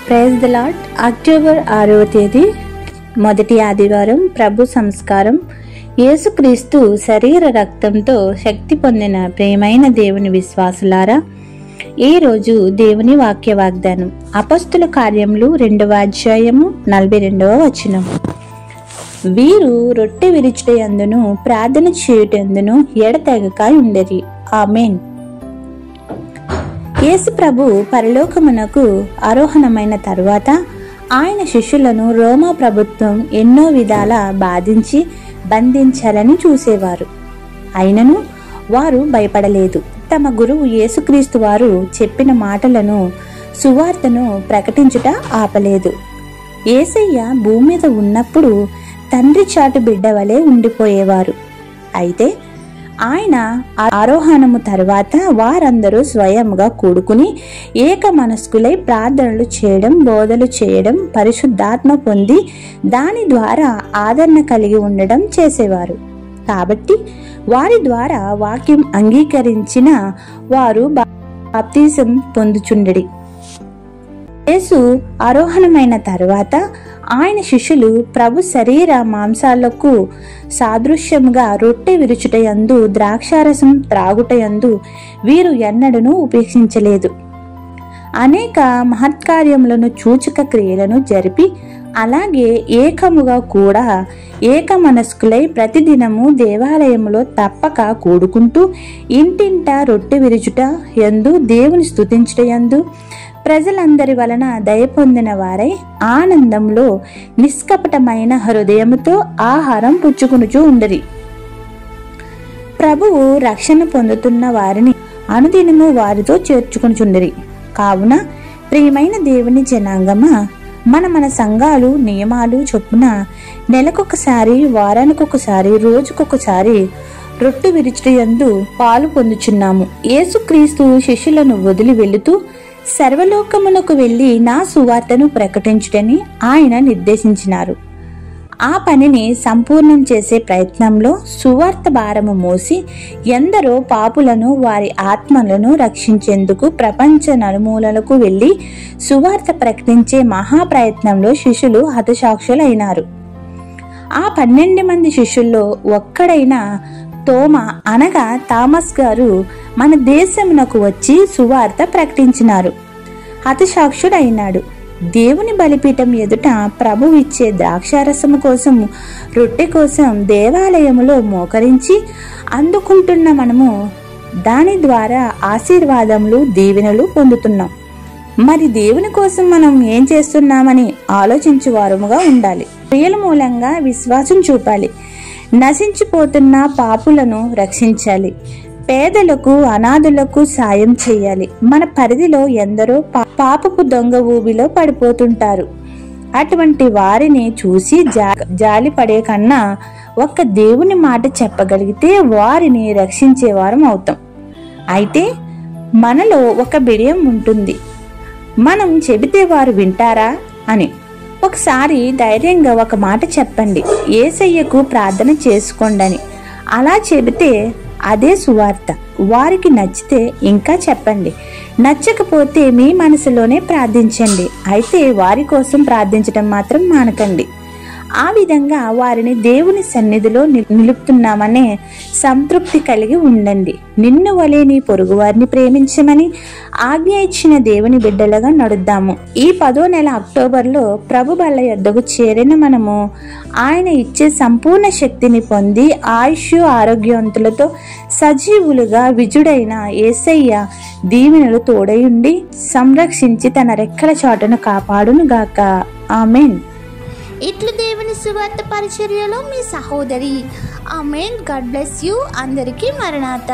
Praise the lord. October 6వ తేదీ మొదటి ఆదివారం. ప్రభు సంస్కారం. యేసుక్రీస్తు శరీర రక్తంతో శక్తి పొందిన ప్రియమైన దేవుని విశ్వాసులారా, ఈ రోజు దేవుని వాక్య వాగ్దానం అపొస్తలుల కార్యములు 2వ అధ్యాయము 42వ వచనం. వీరు రొట్టె విరుచుటయందును ప్రార్థన చేయుటయందును ఎడతెగక ఉండెరి. ఆమేన్. యేసు ప్రభు పరలోకమునకు ఆరోహణమైన తరువాత ఆయన శిష్యులను రోమా ప్రభుత్వం ఎన్నో విధాల బాధించి బంధించాలని చూసేవారు. అయినను వారు భయపడలేదు. తమ గురువు యేసుక్రీస్తు వారు చెప్పిన మాటలను, సువార్తను ప్రకటించుట ఆపలేదు. యేసయ్య భూమి మీద ఉన్నప్పుడు తండ్రి చాటు బిడ్డ వలె ఉండిపోయేవారు. అయితే ఆయన ఆరోహణము తరువాత వారందరూ స్వయంగా కూడుకుని ఏక మనస్కులై ప్రార్థనలు చేయడం, బోధలు చేయడం, పరిశుద్ధాత్మ పొంది దాని ద్వారా ఆదరణ కలిగి ఉండడం చేసేవారు. కాబట్టి వారి ద్వారా వాక్యం అంగీకరించిన వారు బాప్తిజం పొందుచుండెడి. యేసు ఆరోహణమైన తరువాత ఆయన శిష్యులు ప్రభు శరీర మాంసాలకు సాదృశ్యముగా రొట్టె విరుచుటయందు, ద్రాక్షారసం త్రాగుటయందు వీరు ఎన్నడూ ఉపేక్షించలేదు. అనేక మహత్కార్యములను, సూచక క్రియలను జరిపి అలాగే ఏకముగా కూడా ఏక మనస్కులై ప్రతిదినము దేవాలయములో తప్పక కూడుకుంటూ ఇంటింటా రొట్టె విరుచుట యందు, దేవుని స్తుతించుట యందు ప్రజలందరి వలన దయ పొందిన వారై ఆనందంలో నిష్కపటమైన హృదయముతో ఆహారం పుచ్చుకునుచూ ఉండరి. ప్రభువు రక్షణ పొందుతున్న వారిని అనుదినము వారితో చేర్చుకునుచుండరి. కావున ప్రియమైన దేవుని జనాంగమా, మన సంఘాలు నియమాలు చొప్పున నెలకొకసారి, వారానికొకసారి, రోజుకొకసారి రొట్టె విరుచుటయందు పాలు పొందుచున్నాము. యేసుక్రీస్తు శిష్యులను వదిలి వెళుతూ సర్వలోకమునకు వెళ్లి నా సువార్తను ప్రకటించుటని ఆయన నిర్దేశించినారు. ఆ పనిని సంపూర్ణం చేసే ప్రయత్నంలో సువార్త భారము మోసి ఎందరో పాపులను, వారి ఆత్మలను రక్షించేందుకు ప్రపంచ నలుమూలలకు వెళ్లి సువార్త ప్రకటించే మహాప్రయత్నంలో శిష్యులు హతసాక్షులైనారు. ఆ 12 మంది శిష్యుల్లో ఒక్కడైన తోమా అనగా థామస్ గారు మన దేశమునకు వచ్చి సువార్త ప్రకటించినారు. హతసాక్షుడైనాడు. దేవుని బలిపీఠం ఎదుట ప్రభు ఇచ్చే ద్రాక్షారసము కోసం, రొట్టె కోసం దేవాలయములో మోకరించి అందుకుంటున్న మనము దాని ద్వారా ఆశీర్వాదములు, దీవెనలు పొందుతున్నాం. మరి దేవుని కోసం మనం ఏం చేస్తున్నామని ఆలోచించువారముగా ఉండాలి. క్రియల మూలంగా విశ్వాసం చూపాలి. నశించిపోతున్న పాపులను రక్షించాలి. పేదలకు, అనాథులకు సాయం చేయాలి. మన పరిధిలో ఎందరో పాపపు దొంగ ఊబిలో పడిపోతుంటారు. అటువంటి వారిని చూసి జాలి పడే కన్నా ఒక్క దేవుని మాట చెప్పగలిగితే వారిని రక్షించేవారం అవుతాం. అయితే మనలో ఒక బిడియం ఉంటుంది. మనం చెబితే వారు వింటారా అని. ఒకసారి ధైర్యంగా ఒక మాట చెప్పండి, యేసయ్యకు ప్రార్థన చేసుకోండి. అలా చెబితే అదే సువార్త. వారికి నచ్చితే ఇంకా చెప్పండి, నచ్చకపోతే మీ మనసులోనే ప్రార్థించండి. అయితే వారి కోసం ప్రార్థించడం మాత్రం మానకండి. ఆ విధంగా వారిని దేవుని సన్నిధిలో నిలుపుతున్నామనే సంతృప్తి కలిగి ఉండండి. నిన్ను వలె నీ పొరుగు వారిని ప్రేమించమని ఆజ్ఞ ఇచ్చిన దేవుని బిడ్డలుగా నడుద్దాము. ఈ 10వ నెల అక్టోబర్లో ప్రభు బల్ల యొద్దకు చేరిన మనము ఆయన ఇచ్చే సంపూర్ణ శక్తిని పొంది ఆయుష్, ఆరోగ్యవంతులతో సజీవులుగా విజుడైన యేసయ్య దీవెనలు తోడయుండి సంరక్షించి తన రెక్కల చాటును కాపాడును గాక. ఆమేన్. ఇట్లు దేవుని సువార్త పరిచర్యలో మీ సహోదరి. ఆమేన్. God bless you. అందరికీ మరణాత.